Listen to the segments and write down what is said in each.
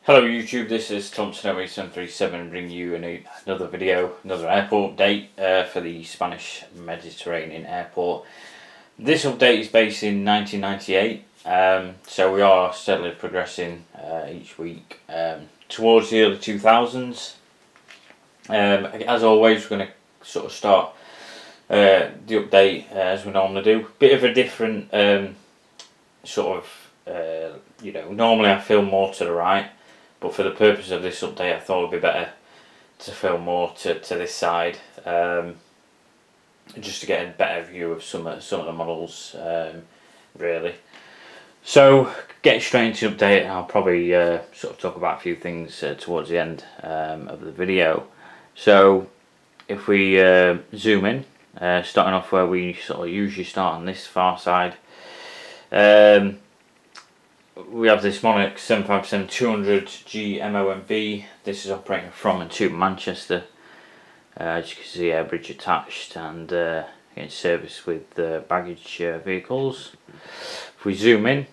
Hello YouTube, this is Thompson0737 bringing you another video, another airport update for the Spanish Mediterranean airport. This update is based in 1998, so we are steadily progressing each week towards the early 2000s. As always, we're going to sort of start the update as we normally do. Bit of a different normally I film more to the right. But for the purpose of this update, I thought it would be better to film more to this side, just to get a better view of some of the models, really. So, get straight into the update, and I'll probably sort of talk about a few things towards the end of the video. So, if we zoom in, starting off where we sort of usually start on this far side. We have this Monarch 757-200G MOMB. This is operating from and to Manchester. As you can see, air bridge attached and getting service with baggage vehicles. If we zoom in,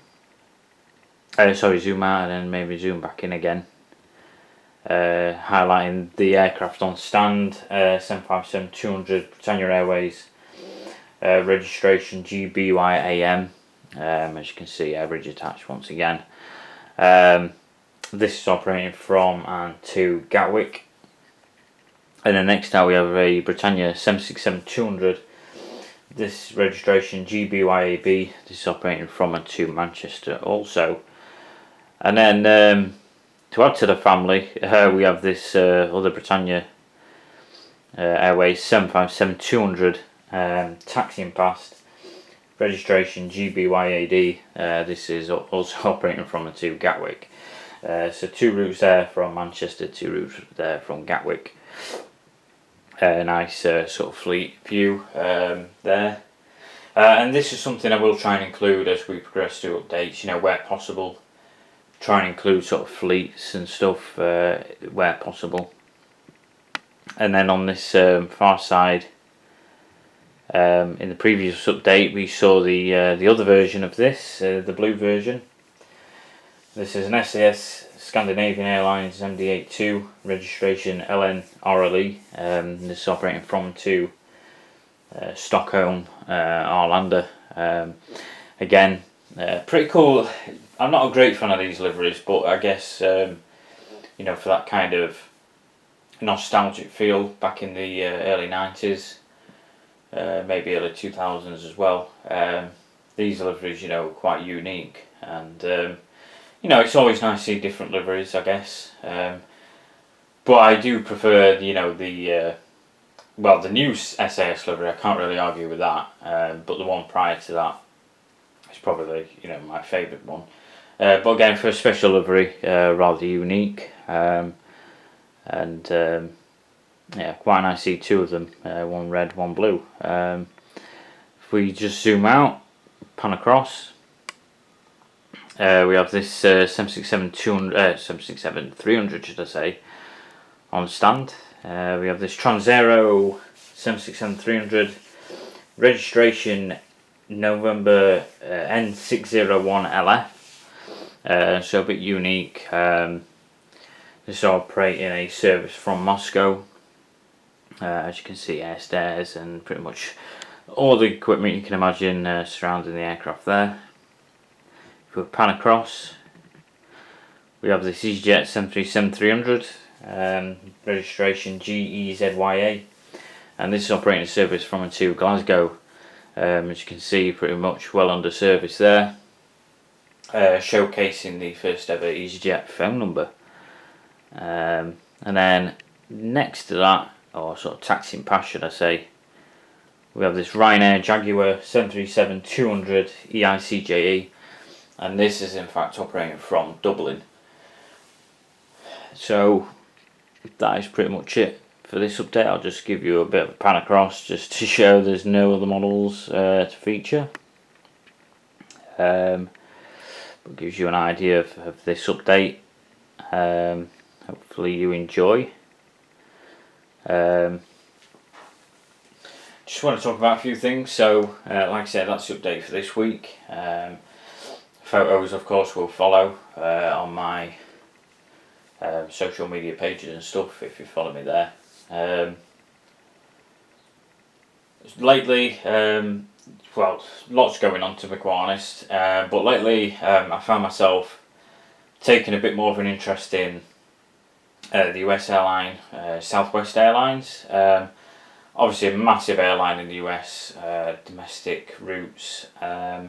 zoom out and then maybe zoom back in again, highlighting the aircraft on stand, 757-200 Britannia Airways, registration GBYAM. As you can see, air bridge attached once again. This is operating from and to Gatwick. And then next out we have a Britannia 767-200. This registration GBYAB. This is operating from and to Manchester also. And then to add to the family, we have this other Britannia Airways 757-200 taxiing past. Registration GBYAD. This is also operating from and to Gatwick. So two routes there from Manchester, two routes there from Gatwick. Nice sort of fleet view there. And this is something I will try and include as we progress through updates, where possible. Try and include sort of fleets and stuff where possible. And then on this far side, in the previous update we saw the other version of this, the blue version. This is an SAS Scandinavian Airlines MD82, registration LNRLE. This is operating from to Stockholm, Arlanda. Again, pretty cool. I'm not a great fan of these liveries, but I guess for that kind of nostalgic feel back in the early 90s. Maybe early 2000s as well. These liveries, quite unique, and it's always nice to see different liveries, I guess. But I do prefer, the new SAS livery. I can't really argue with that. But the one prior to that is probably, my favourite one. But again, for a special livery, rather unique, yeah, quite nice to see two of them, one red, one blue. If we just zoom out, pan across, we have this 767-300 should I say, on stand. We have this Transaero 767-300, registration November N601LF, so a bit unique. This is operating a service from Moscow. As you can see, air stairs and pretty much all the equipment you can imagine surrounding the aircraft there. If we pan across, we have this EasyJet 737-300, registration GEZYA, and this is operating a service from and to Glasgow. As you can see, pretty much well under service there, showcasing the first ever EasyJet phone number. And then next to that, or sort of taxiing past should I say, we have this Ryanair Jaguar 737-200 EICJE, and this is in fact operating from Dublin. So that is pretty much it for this update. I'll just give you a bit of a pan across just to show there's no other models to feature. But gives you an idea of this update. Hopefully you enjoy. Just want to talk about a few things. So like I said, that's the update for this week. Photos of course will follow on my social media pages and stuff, if you follow me there. Lately, well, lots going on, to be quite honest, but lately I found myself taking a bit more of an interest in the US airline, Southwest Airlines. Obviously a massive airline in the US, domestic routes. I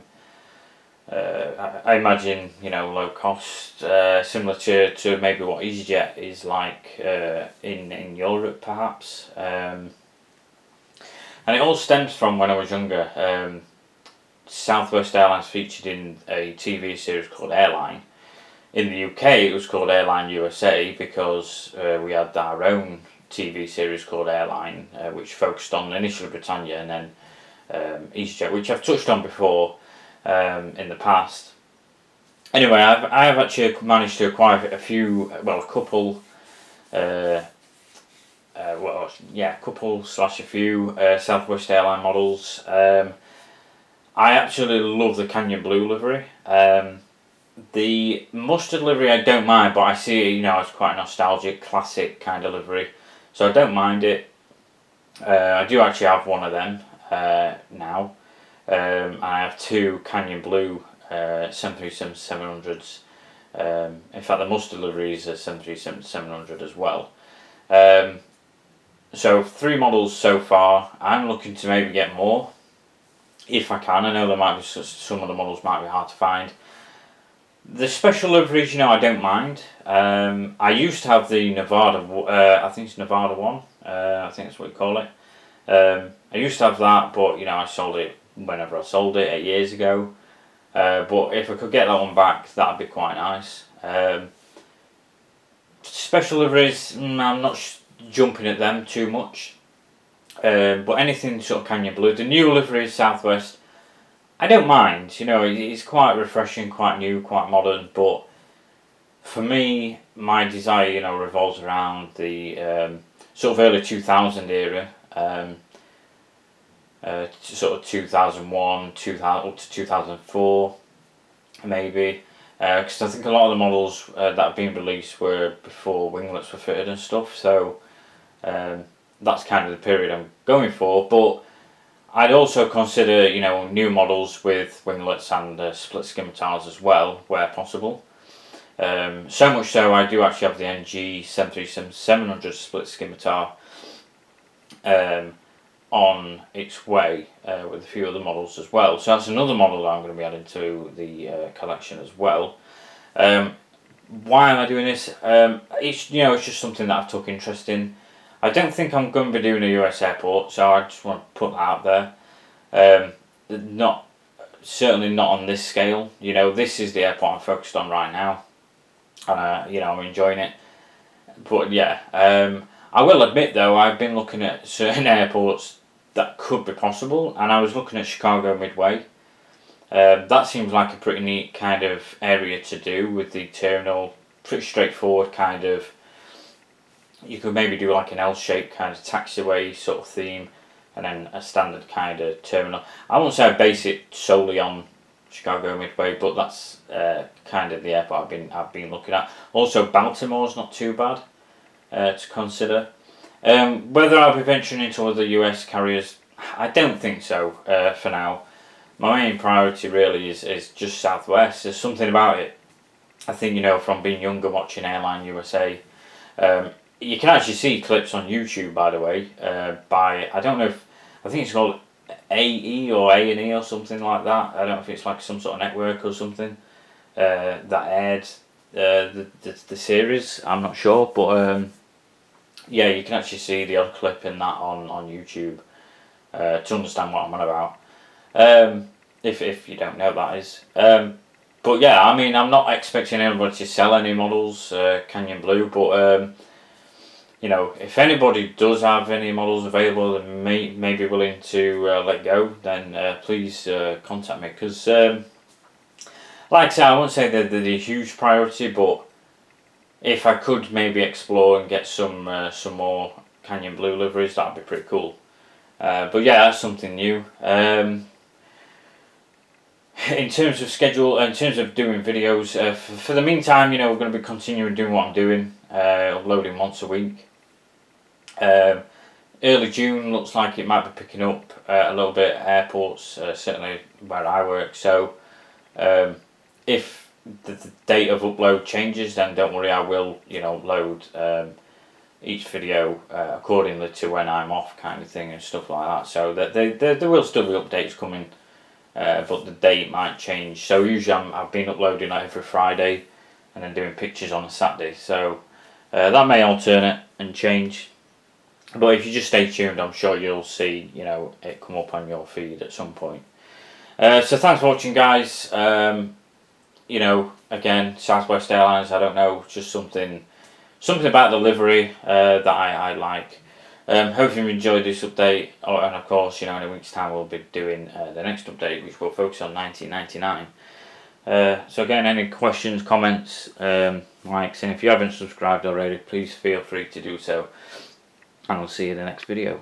imagine, low cost, similar to maybe what EasyJet is like in Europe, perhaps. And it all stems from when I was younger. Southwest Airlines featured in a TV series called Airline. In the UK, it was called Airline USA because we had our own TV series called Airline, which focused on initially Britannia and then EasyJet, which I've touched on before in the past. Anyway, I have actually managed to acquire a couple / a few Southwest Airline models. I actually love the Canyon Blue livery. The mustard livery I don't mind, but I see it, as quite a nostalgic, classic kind of livery, so I don't mind it. I do actually have one of them now. I have two Canyon Blue 737-700s. In fact, the mustard livery is a 737-700 as well. So 3 models so far. I'm looking to maybe get more if I can. I know there might be some of the models might be hard to find. The special liveries, I don't mind. I used to have the Nevada, I think it's Nevada 1, I think that's what you call it. I used to have that, but I sold it whenever I sold it, 8 years ago. But if I could get that one back, that'd be quite nice. Special liveries, I'm not jumping at them too much. But anything sort of Canyon Blue, the new liveries Southwest, I don't mind. It's quite refreshing, quite new, quite modern. But for me, my desire, revolves around the sort of early 2000 era. Sort of 2001, 2000 up to 2004, maybe. Because I think a lot of the models that have been released were before winglets were fitted and stuff. So that's kind of the period I'm going for. But I'd also consider, new models with winglets and split scimitars as well, where possible. So much so, I do actually have the NG 737-700 split scimitar on its way with a few other models as well. So that's another model that I'm going to be adding to the collection as well. Why am I doing this? It's just something that I've took interest in. I don't think I'm going to be doing a US airport, so I just want to put that out there. Certainly not on this scale. This is the airport I'm focused on right now, and I'm enjoying it. But yeah, I will admit though, I've been looking at certain airports that could be possible, and I was looking at Chicago Midway. That seems like a pretty neat kind of area to do with the terminal, pretty straightforward kind of. You could maybe do like an L-shaped kind of taxiway sort of theme, and then a standard kind of terminal. I won't say I base it solely on Chicago Midway, but that's kind of the airport I've been looking at. Also, Baltimore's not too bad to consider. Whether I'll be venturing into other US carriers, I don't think so for now. My main priority really is just Southwest. There's something about it. I think, from being younger watching Airline USA, you can actually see clips on YouTube, by the way, I don't know I think it's called AE or A&E or something like that. I don't know if it's like some sort of network or something that aired the series. I'm not sure, but yeah, you can actually see the odd clip in that on YouTube to understand what I'm on about. If you don't know, that is. But yeah, I mean, I'm not expecting anybody to sell any models Canyon Blue, but if anybody does have any models available and may be willing to let go, then please contact me, because like I said, I won't say they're the huge priority, but if I could maybe explore and get some more Canyon Blue liveries, that'd be pretty cool. But yeah, that's something new. In terms of schedule, in terms of doing videos, for the meantime, we're going to be continuing doing what I'm doing. uploading once a week. Early June looks like it might be picking up a little bit at airports, certainly where I work. So if the date of upload changes, then don't worry, I will, load each video accordingly to when I'm off, kind of thing, and stuff like that. So that there will still be updates coming, but the date might change. So usually I've been uploading like every Friday, and then doing pictures on a Saturday. So that may alternate and change. But if you just stay tuned, I'm sure you'll see, it come up on your feed at some point. So thanks for watching, guys. Again, Southwest Airlines, I don't know, just something about the livery that I like. Hope you enjoyed this update. And of course, in a week's time we'll be doing the next update, which will focus on 1999. So again, any questions, comments, likes, and if you haven't subscribed already, please feel free to do so. And I'll see you in the next video.